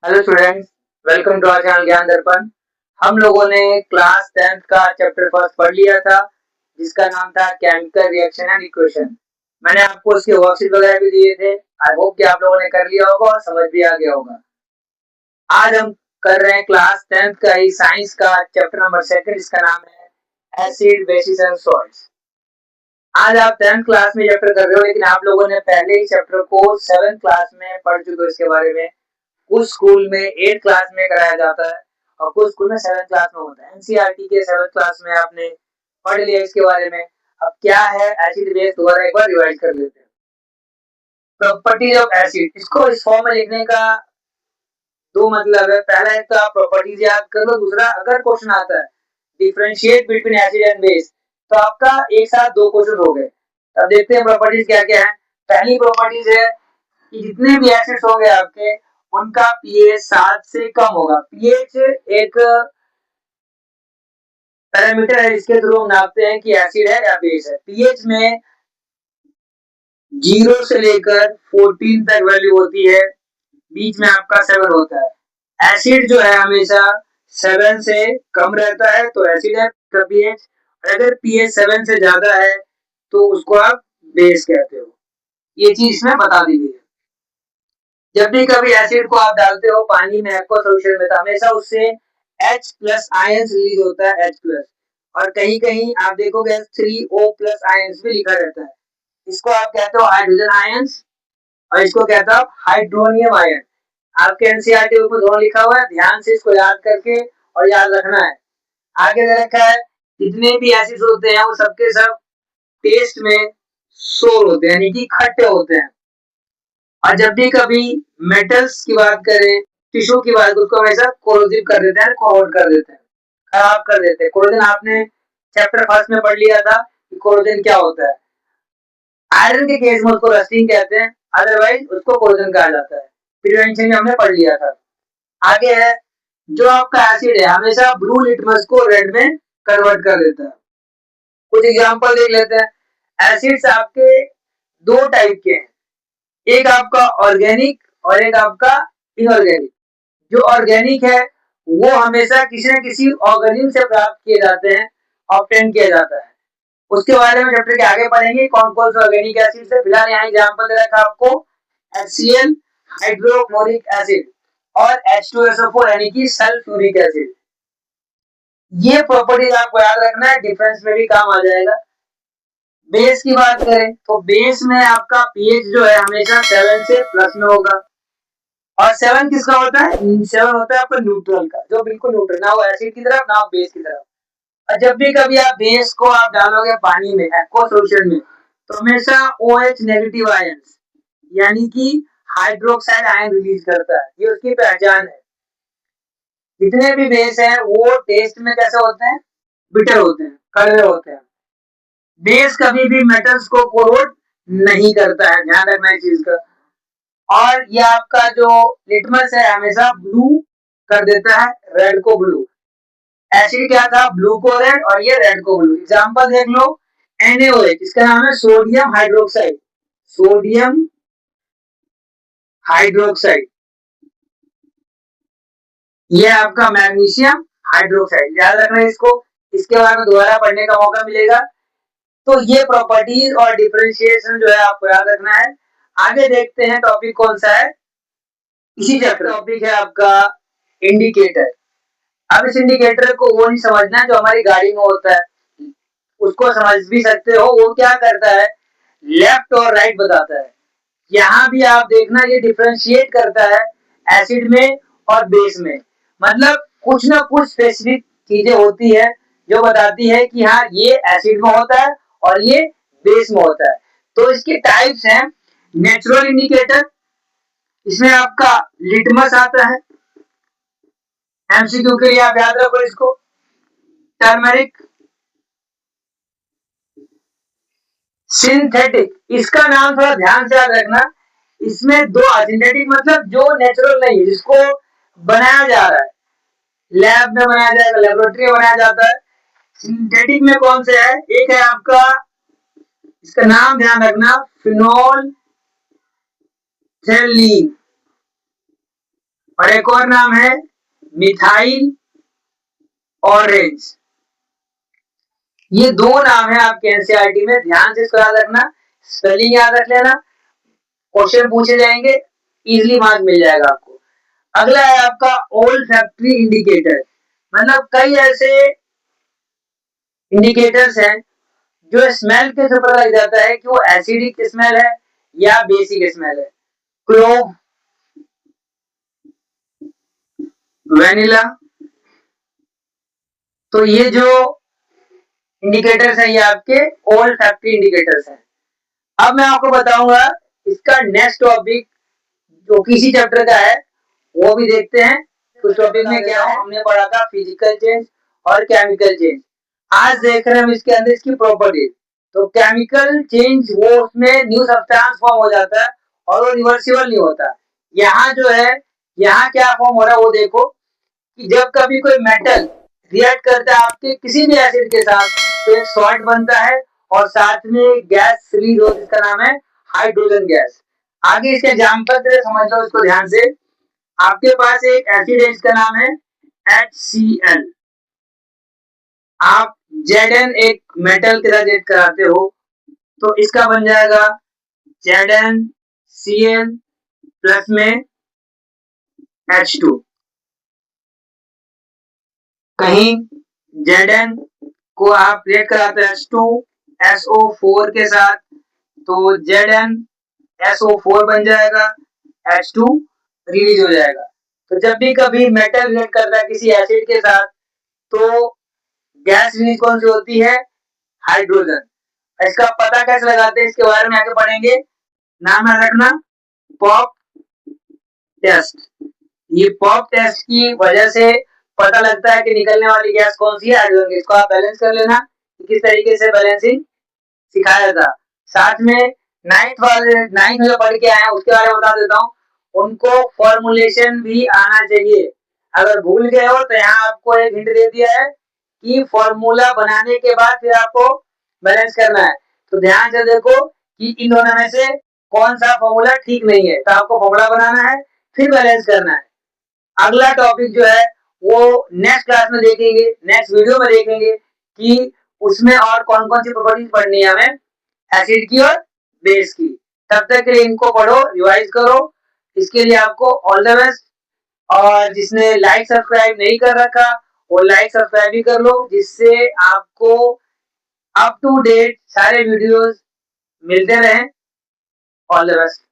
Hello students, welcome to our channel Gyan Darpan. हम लोगों ने क्लास 10th का चैप्टर फर्स्ट पढ़ लिया था, जिसका नाम था केमिकल रिएक्शन एंड इक्वेशन। मैंने आपको उसके वर्कशीट वगैरह भी दिए थे। आई होप कि आप लोगों ने कर लिया होगा और समझ भी आ गया होगा। आज हम कर रहे हैं क्लास 10th का ही साइंस का चैप्टर नंबर सेकंड, जिसका नाम है एसिड बेसिस एंड सॉल्ट्स। आज आप 10th क्लास में चैप्टर कर रहे हो, लेकिन आप लोगों ने पहले ही चैप्टर को 7th क्लास में पढ़ चुके हो। इसके बारे में कुछ स्कूल में 8 क्लास में कराया जाता है और कुछ स्कूल में 7 क्लास में होता है। एनसीईआरटी के 7 क्लास में आपने पढ़ लिया इसके बारे में। अब क्या है एसिड बेस, दोबारा एक बार रिवाइज कर लेते हैं। प्रॉपर्टीज ऑफ एसिड, इसको इस फॉर्म में लिखने का दो मतलब है। पहला एक तो आप प्रॉपर्टीज याद कर लो, दूसरा अगर क्वेश्चन आता है differentiate between acid and base, तो आपका एक साथ दो क्वेश्चन हो गए। अब देखते हैं प्रॉपर्टीज क्या क्या है। पहली प्रॉपर्टीज है कि जितने भी एसिड्स होंगे आपके, उनका पीएच 7 से कम होगा। पीएच एक पैरामीटर है जिसके थ्रू हम नापते हैं कि एसिड है या बेस है। पीएच में 0 से लेकर 14 तक वैल्यू होती है, बीच में आपका 7 होता है। एसिड जो है हमेशा 7 से कम रहता है तो एसिड है का पीएच। अगर पीएच 7 से ज्यादा है तो उसको आप बेस कहते हो। ये चीज इसमें बता दी गई है। जब भी कभी एसिड को आप डालते हो पानी में एक्वा सॉल्यूशन में, तो हमेशा उससे H प्लस आयंस रिलीज होता है, H प्लस। और कहीं कहीं आप देखोगे 3O प्लस आयंस भी लिखा रहता है। इसको आप कहते हो हाइड्रोजन आयंस और इसको कहते हो हाइड्रोनियम आयन। आपके एनसीईआरटी में दोनों लिखा हुआ है, ध्यान से इसको याद करके और याद रखना है। आगे दे रखा है जितने भी एसिड्स होते हैं वो सबके सब टेस्ट में सोर होते हैं, यानी कि खट्टे होते हैं। और जब भी कभी मेटल्स की बात करें, टिश्यू की बात, उसको हमेशा कोरोसिव कर देते हैं, कोरोड कर देते हैं, खराब कर देते हैं। कोरोजन आपने चैप्टर फर्स्ट में पढ़ लिया था कि कोरोजन क्या होता है। आयरन के केस में उसको रस्टिंग कहते हैं, अदरवाइज उसको कोरोजन कहा जाता है। प्रिवेंशन में हमने पढ़ लिया था। आगे है जो आपका एसिड है हमेशा ब्लू लिटमस को रेड में कन्वर्ट कर देता है। कुछ एग्जांपल देख लेते हैं। एसिड्स आपके दो टाइप के हैं, एक आपका ऑर्गेनिक और एक आपका इनऑर्गेनिक। जो ऑर्गेनिक है वो हमेशा किसी न किसी ऑर्गेनिज्म से प्राप्त किए जाते हैं, ऑब्टेन किया जाता है। उसके बारे में चैप्टर के आगे पढ़ेंगे कौन कौन से ऑर्गेनिक एसिड है। फिलहाल यहाँ एग्जांपल दे रखा आपको HCl हाइड्रोक्लोरिक एसिड और H2SO4 यानी कि सल्फ्यूरिक एसिड। ये प्रॉपर्टीज आपको याद रखना है, डिफरेंस में भी काम आ जाएगा। बेस की बात करें तो बेस में आपका पीएच जो है हमेशा 7 से प्लस में होगा। और 7 किसका होता है? 7 होता है आपका न्यूट्रल का, जो बिल्कुल न्यूट्रल, ना वो एसिड की तरफ ना बेस की तरफ। और जब भी कभी आप बेस को आप डालोगे पानी में एक्वा सॉल्यूशन में, तो हमेशा OH नेगेटिव आयन यानी कि हाइड्रोक्साइड आयन रिलीज करता है। ये उसकी पहचान है। जितने भी बेस हैं वो टेस्ट में कैसे होते हैं? बिटर होते हैं, कड़वे होते हैं। बेस कभी भी मेटल्स को कोरोड नहीं करता है, ध्यान रखना इस चीज का। और ये आपका जो लिटमस है हमेशा ब्लू कर देता है, रेड को ब्लू। एसिड क्या था? ब्लू को रेड और ये रेड को ब्लू। एग्जांपल देख लो, NaOH, इसका नाम है सोडियम हाइड्रोक्साइड। Sodium hydroxide. ये आपका मैग्नीशियम हाइड्रोक्साइड, याद रखना इसको। इसके बारे में दोबारा पढ़ने का मौका मिलेगा। तो ये प्रॉपर्टीज और डिफरेंशिएशन जो है आपको याद रखना है। आगे देखते हैं टॉपिक कौन सा है। इसी चैप्टर टॉपिक है आपका इंडिकेटर। अब इस इंडिकेटर को वो नहीं समझना जो हमारी गाड़ी में होता है, उसको समझ भी सकते हो। वो क्या करता है? लेफ्ट और राइट बताता है। यहाँ भी आप देखना ये डिफरेंशिएट करता है एसिड में और बेस में। मतलब कुछ ना कुछ स्पेसिफिक चीजें होती है जो बताती है कि हाँ ये एसिड में होता है और ये बेस में होता है। तो इसके टाइप्स हैं नेचुरल इंडिकेटर, इसमें आपका लिटमस आता है। एमसीक्यू के लिए आप याद रखो इसको। टर्मरिक, सिंथेटिक, इसका नाम थोड़ा ध्यान से याद रखना। इसमें दो, सिंथेटिक मतलब जो नेचुरल नहीं है, जिसको बनाया जा रहा है, लैब में बनाया जाएगा, लेबोरेटरी में बनाया जाता है। सिंथेटिक में कौन से है? एक है आपका, इसका नाम ध्यान रखना, फिनोल थेलीन। और एक और नाम है मिथाइल ऑरेंज। ये दो नाम है आपके एनसीईआरटी में, ध्यान से इसको याद रखना, स्पेलिंग याद रख लेना, क्वेश्चन पूछे जाएंगे, इजीली मार्क मिल जाएगा आपको। अगला है आपका ओल्ड फैक्ट्री इंडिकेटर, मतलब कई ऐसे इंडिकेटर्स हैं जो स्मेल के थ्रू पता लग जाता है कि वो एसिडिक स्मेल है या बेसिक स्मेल है। क्लोव, वेनिला, तो ये जो इंडिकेटर्स हैं ये आपके ओल्ड फैक्ट्री इंडिकेटर्स हैं। अब मैं आपको बताऊंगा इसका नेक्स्ट टॉपिक जो किसी चैप्टर का है वो भी देखते हैं। उस टॉपिक में क्या है, हमने पढ़ा था फिजिकल चेंज और केमिकल चेंज। आज देख रहे हैं हम इसके अंदर इसकी प्रॉपर्टीज। तो केमिकल चेंज वो उसमें न्यू सब्सटेंस फॉर्म हो जाता है और वो रिवर्सिबल नहीं होता। यहाँ जो है, यहाँ क्या फॉर्म हो रहा है वो देखो कि जब कभी कोई मेटल रिएक्ट करता है आपके किसी भी एसिड के साथ तो एक सॉल्ट बनता है और साथ में गैस रिलीज होती है जिसका नाम है हाइड्रोजन गैस। आगे इसके एग्जाम्पल से समझ लो इसको ध्यान से। आपके पास एक एसिड है जिसका नाम है HCl। आप Zn एक मेटल के साथ एड कराते हो तो इसका बन जाएगा ZnCl प्लस में H2। कहीं Zn को आप रिएक्ट कराते हैं H2SO4 के साथ तो ZnSO4 बन जाएगा, H2 रिलीज हो जाएगा। तो जब भी कभी मेटल रिएक्ट करता है किसी एसिड के साथ तो गैस रिलीज कौन सी होती है, हाइड्रोजन। इसका पता कैसे लगाते हैं इसके बारे में आगे पढ़ेंगे। नाम याद रखना पॉप टेस्ट। ये पॉप टेस्ट की वजह से पता लगता है कि निकलने वाली गैस कौन सी है, हाइड्रोजन। इसको आप बैलेंस कर लेना कि किस तरीके से बैलेंसिंग सिखाया था। साथ में नाइन्थ में जो पढ़ के आए हैं उसके बारे में बता देता हूँ, उनको फॉर्मुलेशन भी आना चाहिए। अगर भूल गए हो तो यहाँ आपको एक हिंट दे दिया है कि फॉर्मूला बनाने के बाद फिर आपको बैलेंस करना है। तो ध्यान से देखो कि इन दोनों में से कौन सा फॉर्मूला ठीक नहीं है, तो आपको फॉर्मूला बनाना है फिर बैलेंस करना है। अगला टॉपिक जो है वो नेक्स्ट क्लास में देखेंगे, नेक्स्ट वीडियो में देखेंगे कि उसमें और कौन कौन सी प्रॉपर्टीज पढ़नी है हमें एसिड की और बेस की। तब तक के लिए इनको पढ़ो, रिवाइज करो। इसके लिए आपको ऑल द बेस्ट। और जिसने लाइक सब्सक्राइब नहीं कर रखा वो लाइक सब्सक्राइब भी कर लो, जिससे आपको अप टू डेट सारे वीडियोस मिलते रहें। All the best.